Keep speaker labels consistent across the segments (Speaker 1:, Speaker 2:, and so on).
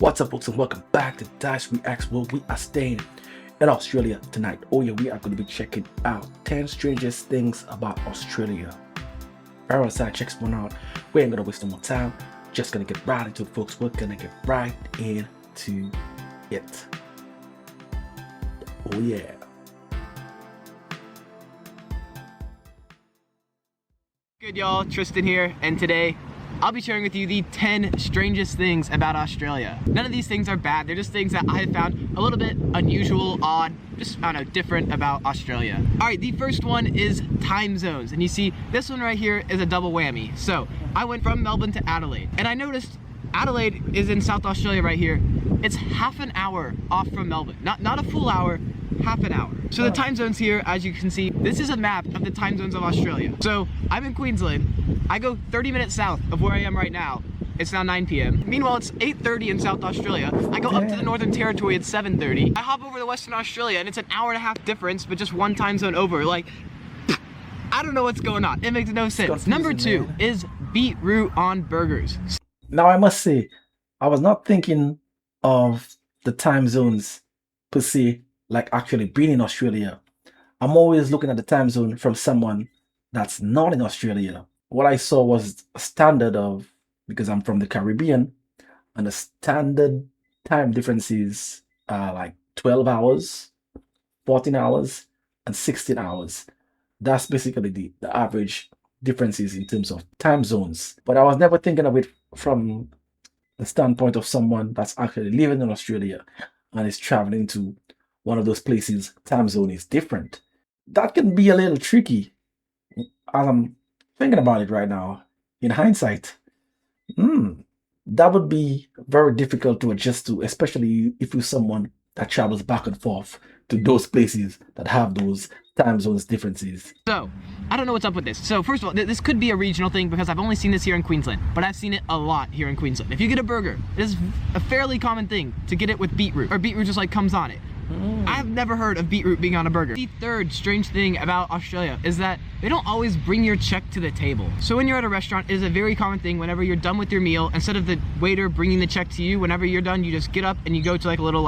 Speaker 1: What's up, folks, and welcome back to Dyce Reacts, where we are staying in Australia tonight. Oh yeah, we are going to be checking out 10 strangest things about Australia. Alright, so check one out. We ain't gonna waste no more time. Just gonna get right into it, folks. We're gonna get right into it. Oh yeah.
Speaker 2: Good, y'all, Tristan here, and today I'll be sharing with you the 10 strangest things about Australia. None of these things are bad, they're just things that I have found a little bit unusual, odd, just, I don't know, different about Australia. Alright, the first one is time zones, and you see this one right here is a double whammy. So, I went from Melbourne to Adelaide, and I noticed Adelaide is in South Australia right here. It's half an hour off from Melbourne. Not a full hour, half an hour. So the time zones here, as you can see, this is a map of the time zones of Australia. So I'm in Queensland. I go 30 minutes south of where I am right now. It's now 9 p.m. Meanwhile, it's 8:30 in South Australia. I go up to the Northern Territory at 7:30. I hop over to Western Australia and it's an hour and a half difference, but just one time zone over. Like, I don't know what's going on. It makes no sense. Number 2 is beetroot on burgers.
Speaker 1: Now I must say, I was not thinking of the time zones per se, like actually being in Australia. I'm always looking at the time zone from someone that's not in Australia. What I saw was a standard of, because I'm from the Caribbean, and the standard time differences are like 12 hours, 14 hours, and 16 hours. That's basically the average differences in terms of time zones. But I was never thinking of it from the standpoint of someone that's actually living in Australia and is traveling to one of those places. Time zone is different. That can be a little tricky as I'm thinking about it right now. In hindsight, that would be very difficult to adjust to, especially if you're someone that travels back and forth to those places that have those time zones differences.
Speaker 2: So, I don't know what's up with this. So first of all, this could be a regional thing because I've only seen this here in Queensland, but I've seen it a lot here in Queensland. If you get a burger, it is a fairly common thing to get it with beetroot, or beetroot just like comes on it. I've never heard of beetroot being on a burger. The third strange thing about Australia is that they don't always bring your check to the table. So when you're at a restaurant, it is a very common thing whenever you're done with your meal, instead of the waiter bringing the check to you, whenever you're done, you just get up and you go to like a little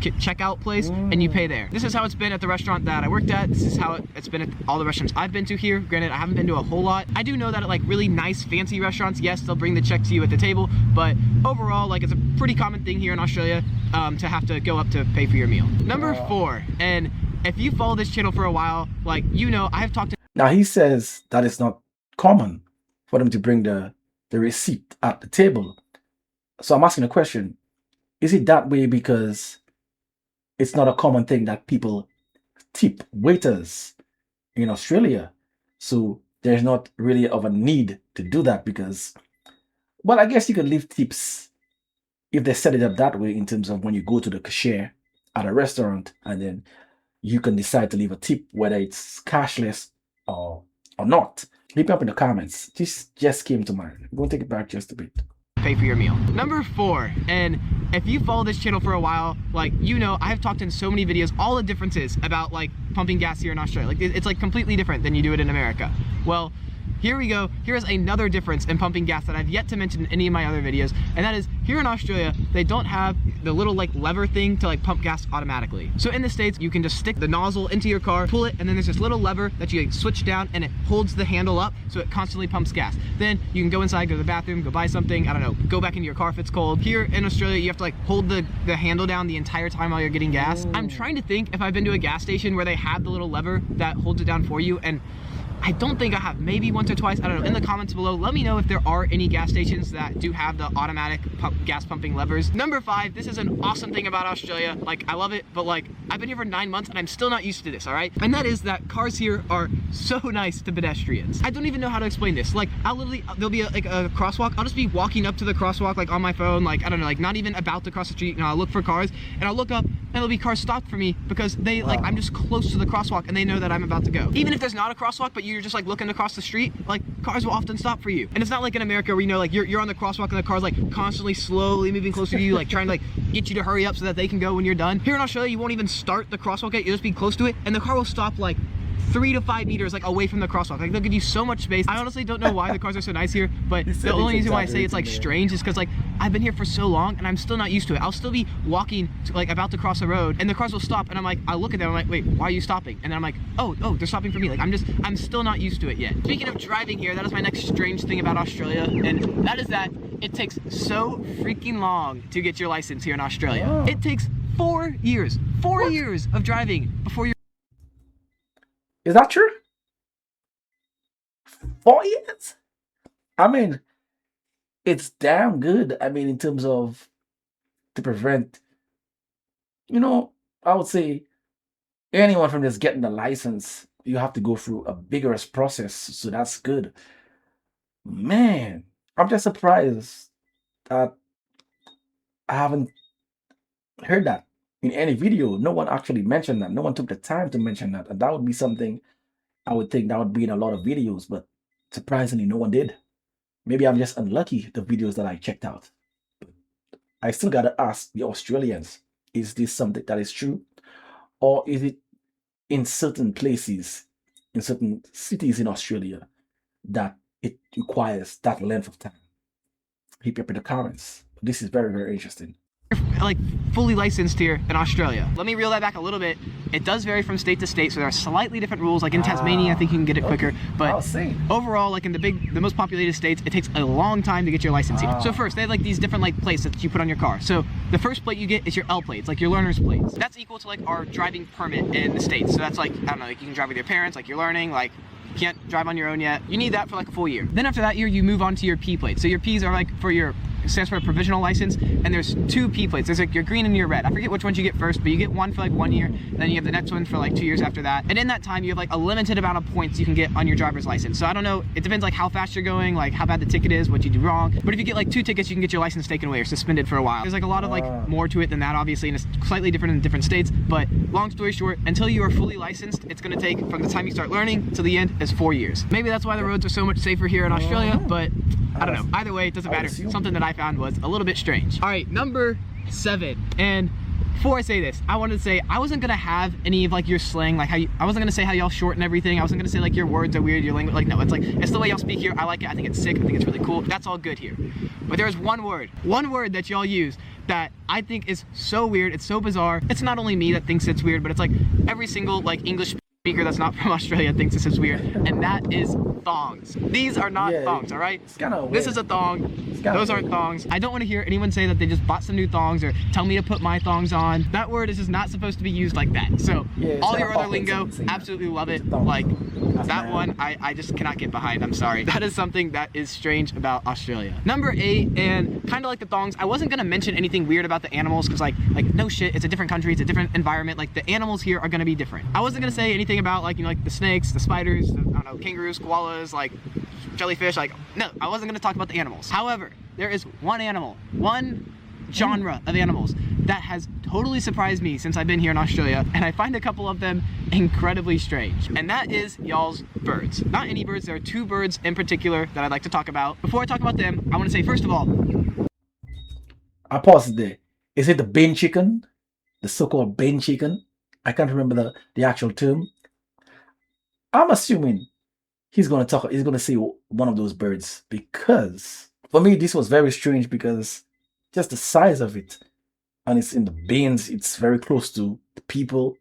Speaker 2: checkout place and you pay there. This is how it's been at the restaurant that I worked at. This is how it's been at all the restaurants I've been to here. Granted, I haven't been to a whole lot. I do know that at like really nice fancy restaurants, yes, they'll bring the check to you at the table, but overall, like, it's a pretty common thing here in Australia to have to go up to pay for your meal. Number 4, and if you follow this channel for a while, like, you know, I've talked to...
Speaker 1: Now he says that it's not common for them to bring the receipt at the table. So I'm asking a question. Is it that way because it's not a common thing that people tip waiters in Australia? So there's not really of a need to do that because, well, I guess you can leave tips if they set it up that way, in terms of when you go to the cashier at a restaurant and then you can decide to leave a tip, whether it's cashless or not. Leave it up in the comments. This just came to mind. We're going to take it back just a bit.
Speaker 2: Pay for your meal. Number 4, and if you follow this channel for a while, like, you know, I've talked in so many videos all the differences about like pumping gas here in Australia. Like, it's like completely different than you do it in America. Well, here we go. Here's another difference in pumping gas that I've yet to mention in any of my other videos, and that is here in Australia, they don't have the little like lever thing to like pump gas automatically. So in the States, you can just stick the nozzle into your car, pull it, and then there's this little lever that you like, switch down, and it holds the handle up so it constantly pumps gas. Then you can go inside, go to the bathroom, go buy something, I don't know, go back into your car if it's cold. Here in Australia, you have to like hold the handle down the entire time while you're getting gas. I'm trying to think if I've been to a gas station where they have the little lever that holds it down for you, and I don't think I have. Maybe once or twice, I don't know. In the comments below, let me know if there are any gas stations that do have the automatic gas pumping levers. Number 5, this is an awesome thing about Australia. Like, I love it, but like, I've been here for 9 months and I'm still not used to this, all right? And that is that cars here are so nice to pedestrians. I don't even know how to explain this. Like, there'll be a crosswalk. I'll just be walking up to the crosswalk, like on my phone, like, I don't know, like not even about to cross the street. You know, I'll look for cars and I'll look up and there'll be cars stopped for me because they, like, I'm just close to the crosswalk and they know that I'm about to go. Even if there's not a crosswalk, but you're just like looking across the street, like, cars will often stop for you. And it's not like in America where, you know, like you're on the crosswalk and the car's like constantly slowly moving closer to you, like trying to like get you to hurry up so that they can go when you're done. Here in Australia, you won't even start the crosswalk yet. You'll just be close to it and the car will stop like 3 to 5 meters like away from the crosswalk. Like, they'll give you so much space. I honestly don't know why the cars are so nice here, but the only reason why I say it's like strange is because like I've been here for so long and I'm still not used to it. I'll still be walking to, like about to cross the road and the cars will stop and I'm like, I look at them, I'm like, wait, why are you stopping? And then I'm like, oh, they're stopping for me. Like I'm still not used to it yet. Speaking of driving here, that is my next strange thing about Australia, and that is that it takes so freaking long to get your license here in Australia.
Speaker 1: Oh.
Speaker 2: It takes 4 years, 4 years of driving before you're.
Speaker 1: Is that true? 4 years? I mean, it's damn good. I mean, in terms of to prevent, I would say anyone from just getting the license, you have to go through a vigorous process. So that's good. Man, I'm just surprised that I haven't heard that in any video. No one actually mentioned that. No one took the time to mention that. And that would be something I would think that would be in a lot of videos, but surprisingly, no one did. Maybe I'm just unlucky, the videos that I checked out. I still gotta ask the Australians, is this something that is true? Or is it in certain places, in certain cities in Australia, that it requires that length of time? Hit me up in the comments. This is very, very interesting.
Speaker 2: Like fully licensed here in Australia. Let me reel that back a little bit. It does vary from state to state, so there are slightly different rules. Like in Tasmania, I think you can get it quicker, but overall, like in the most populated states, it takes a long time to get your license here. So first, they have like these different like plates that you put on your car. So the first plate you get is your L plates, like your learner's plates. That's equal to like our driving permit in the States. So that's like, I don't know, like you can drive with your parents, like you're learning, like you can't drive on your own yet. You need that for like a full year. Then after that year, you move on to your P plate. So your P's are like for your, stands for a provisional license, and there's 2 P plates. There's like your green and your red. I forget which ones you get first, but you get one for like 1 year, then you have the next one for like 2 years after that. And in that time, you have like a limited amount of points you can get on your driver's license. So I don't know, it depends like how fast you're going, like how bad the ticket is, what you do wrong. But if you get like 2 tickets, you can get your license taken away or suspended for a while. There's like a lot of like more to it than that, obviously, and it's slightly different in different states. But long story short, until you are fully licensed, it's gonna take from the time you start learning to the end is 4 years. Maybe that's why the roads are so much safer here in Australia, but I don't know. Either way, it doesn't matter. Something that I found was a little bit strange. All right, number 7. And before I say this, I wanted to say I wasn't gonna have any of like your slang, like I wasn't gonna say how y'all shorten everything. I wasn't gonna say like your words are weird, your language, like no, it's the way y'all speak here. I like it. I think it's sick. I think it's really cool. That's all good here. But there's one word that y'all use that I think is so weird. It's so bizarre. It's not only me that thinks it's weird, but it's like every single like English speaker that's not from Australia thinks this is weird, and that is thongs. These are not thongs, all right? This is a thong. Those aren't thongs. I don't want to hear anyone say that they just bought some new thongs or tell me to put my thongs on. That word is just not supposed to be used like that. So all your other lingo, absolutely love it. Like that one, I just cannot get behind. I'm sorry. That is something that is strange about Australia. Number 8, and kind of like the thongs, I wasn't gonna mention anything weird about the animals because like no shit, it's a different country, it's a different environment. Like the animals here are gonna be different. I wasn't gonna say anything about like, like the snakes, the spiders, I don't know, kangaroos, koalas, like jellyfish, like no, I wasn't gonna talk about the animals. However, there is one animal, one genre of animals that has totally surprised me since I've been here in Australia, and I find a couple of them incredibly strange, and that is y'all's birds. Not any birds, there are 2 birds in particular that I'd like to talk about. Before I talk about them, I want to say first of all,
Speaker 1: I paused there. Is it the bin chicken? The so-called bin chicken? I can't remember the actual term. I'm assuming he's gonna say one of those birds, because for me this was very strange because just the size of it, and it's in the bins, it's very close to the people.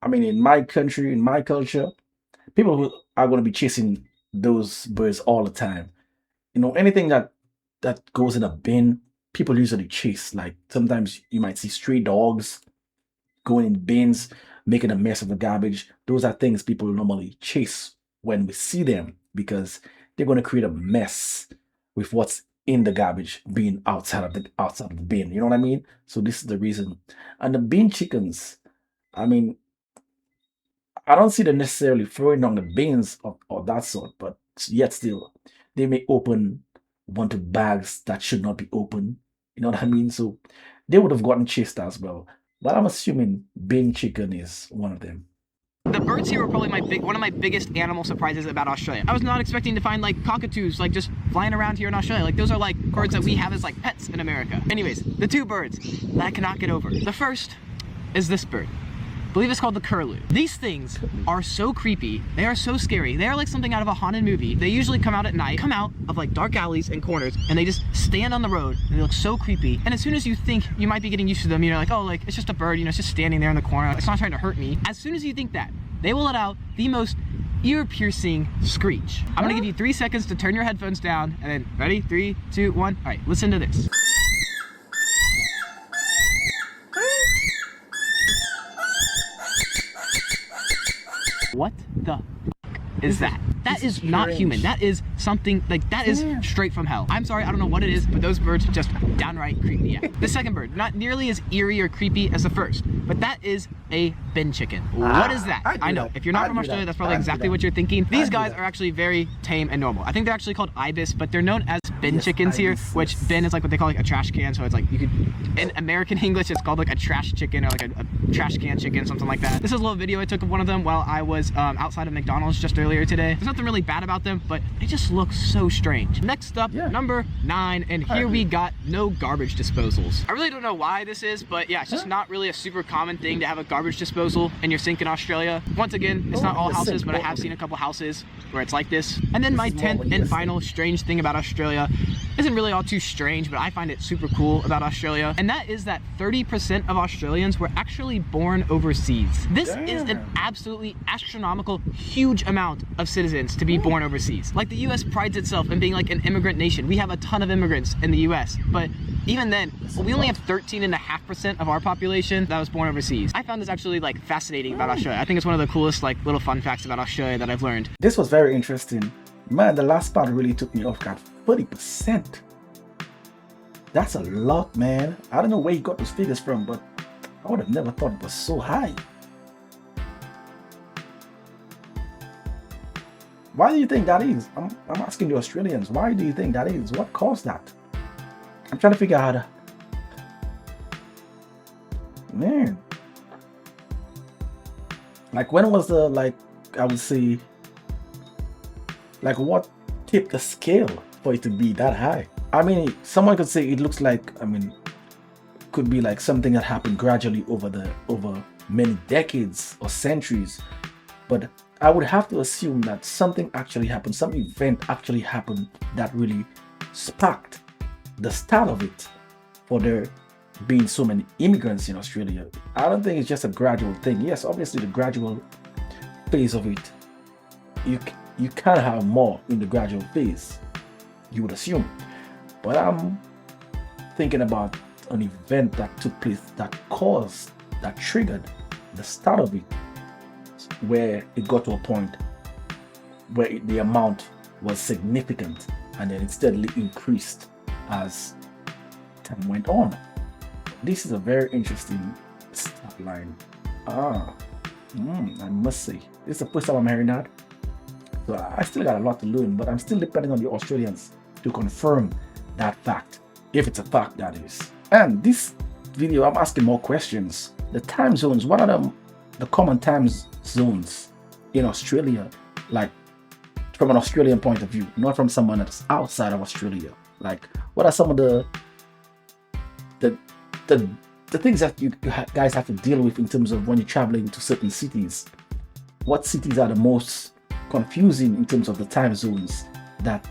Speaker 1: I mean, in my country, in my culture, people who are gonna be chasing those birds all the time. Anything that goes in a bin, people usually chase. Like sometimes you might see stray dogs going in bins, making a mess of the garbage. Those are things people normally chase when we see them, because they're going to create a mess with what's in the garbage being outside of the bin. You know what I mean? So this is the reason. And the bin chickens, I mean, I don't see them necessarily throwing down the bins or that sort, but yet still, they may open one to bags that should not be open. You know what I mean? So they would have gotten chased as well. But I'm assuming bin chicken is one of them.
Speaker 2: The birds here were probably one of my biggest animal surprises about Australia. I was not expecting to find like cockatoos like just flying around here in Australia. Like those are like birds that we have as like pets in America. Anyways, the 2 birds that I cannot get over. The first is this bird. I believe it's called the curlew. These things are so creepy. They are so scary. They are like something out of a haunted movie. They usually come out at night, come out of like dark alleys and corners, and they just stand on the road, and they look so creepy. And as soon as you think you might be getting used to them, you know, like, oh, like, it's just a bird, you know, it's just standing there in the corner, it's not trying to hurt me. As soon as you think that, they will let out the most ear-piercing screech. I'm gonna give you 3 seconds to turn your headphones down, and then, ready? 3, 2, 1. All right, listen to this. What the is that? That is not human. That is something like that is straight from hell. I'm sorry, I don't know what it is, but those birds just downright creep me out. The second bird, not nearly as eerie or creepy as the first, but that is a bin chicken. What is that? I know. If you're not from Australia, that's probably exactly what you're thinking. These guys are actually very tame and normal. I think they're actually called ibis, but they're known as bin chickens here, which bin is like what they call like a trash can. So it's like you could, in American English, it's called like a trash chicken or like a trash can chicken, something like that. This is a little video I took of one of them while I was outside of McDonald's just earlier today. There's nothing really bad about them, but they just look so strange. Next up, number 9, and here we got no garbage disposals. I really don't know why this is, but yeah, it's just not really a super common thing to have a garbage disposal in your sink in Australia. Once again, it's not all houses, but I have seen a couple houses where it's like this. And then my 10th and final strange thing about Australia isn't really all too strange, but I find it super cool about Australia, and that is that 30% of Australians were actually born overseas. This is an absolutely astronomical, huge amount of citizens to be born overseas. Like, the US prides itself in being like an immigrant nation. We have a ton of immigrants in the US, but even then, we only have 13.5% of our population that was born overseas. I found this actually like fascinating about Australia. I think it's one of the coolest like little fun facts about Australia that I've learned.
Speaker 1: This was very interesting. Man, the last part really took me off guard. 40%. That's a lot, man. I don't know where you got those figures from, but I would have never thought it was so high. Why do you think that is? I'm asking the Australians, why do you think that is? What caused that? I'm trying to figure out how to... Man. Like, when was the, like, I would say, like, what tipped the scale for it to be that high? I mean, someone could say it looks like, I mean, could be like something that happened gradually over many decades or centuries, but I would have to assume that something actually happened, some event actually happened that really sparked the start of it for there being so many immigrants in Australia. I don't think it's just a gradual thing. Yes, obviously the gradual phase of it, you can have more in the gradual phase, you would assume. But I'm thinking about an event that took place that triggered the start of it, where it got to a point where the amount was significant, and then it steadily increased as time went on. This is a very interesting start line. I must say, this is the first time I'm hearing that. So I still got a lot to learn, but I'm still depending on the Australians to confirm that fact, if it's a fact, that is. And this video, I'm asking more questions. The time zones, what are the common time zones in Australia, like from an Australian point of view, not from someone that's outside of Australia? Like, what are some of the things that you guys have to deal with in terms of when you're traveling to certain cities? What cities are the most confusing in terms of the time zones that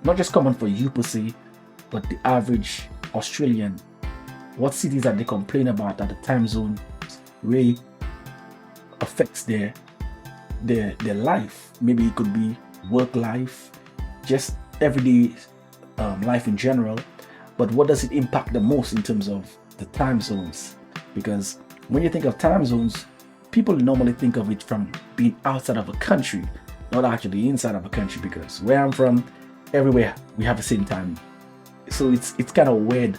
Speaker 1: not just common for you per se, but the average Australian? What cities that they complain about that the time zone really affects their life? Maybe it could be work life, just everyday life in general. But what does it impact the most in terms of the time zones? Because when you think of time zones, people normally think of it from being outside of a country, not actually inside of a country, because where I'm from, everywhere we have the same time. So it's kind of weird.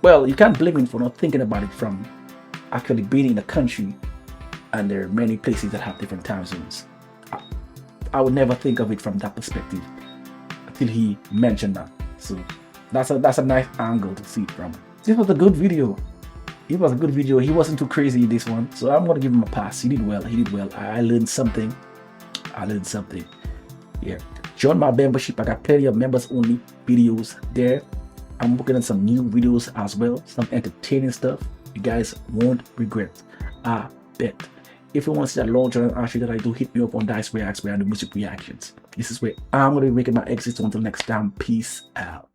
Speaker 1: Well, you can't blame me for not thinking about it from actually being in a country, and there are many places that have different time zones. I would never think of it from that perspective until he mentioned that. So that's a nice angle to see it from. This was a good video. It was a good video. He wasn't too crazy in this one, so I'm gonna give him a pass. He did well. I learned something. Yeah. Join my membership. I got plenty of members only videos there. I'm working on some new videos as well, some entertaining stuff. You guys won't regret. I bet. If you want to see that long journey actually that I do, hit me up on Dyce Reacts where I do music reactions. This is where I'm going to be making my exit. Until next time, peace out.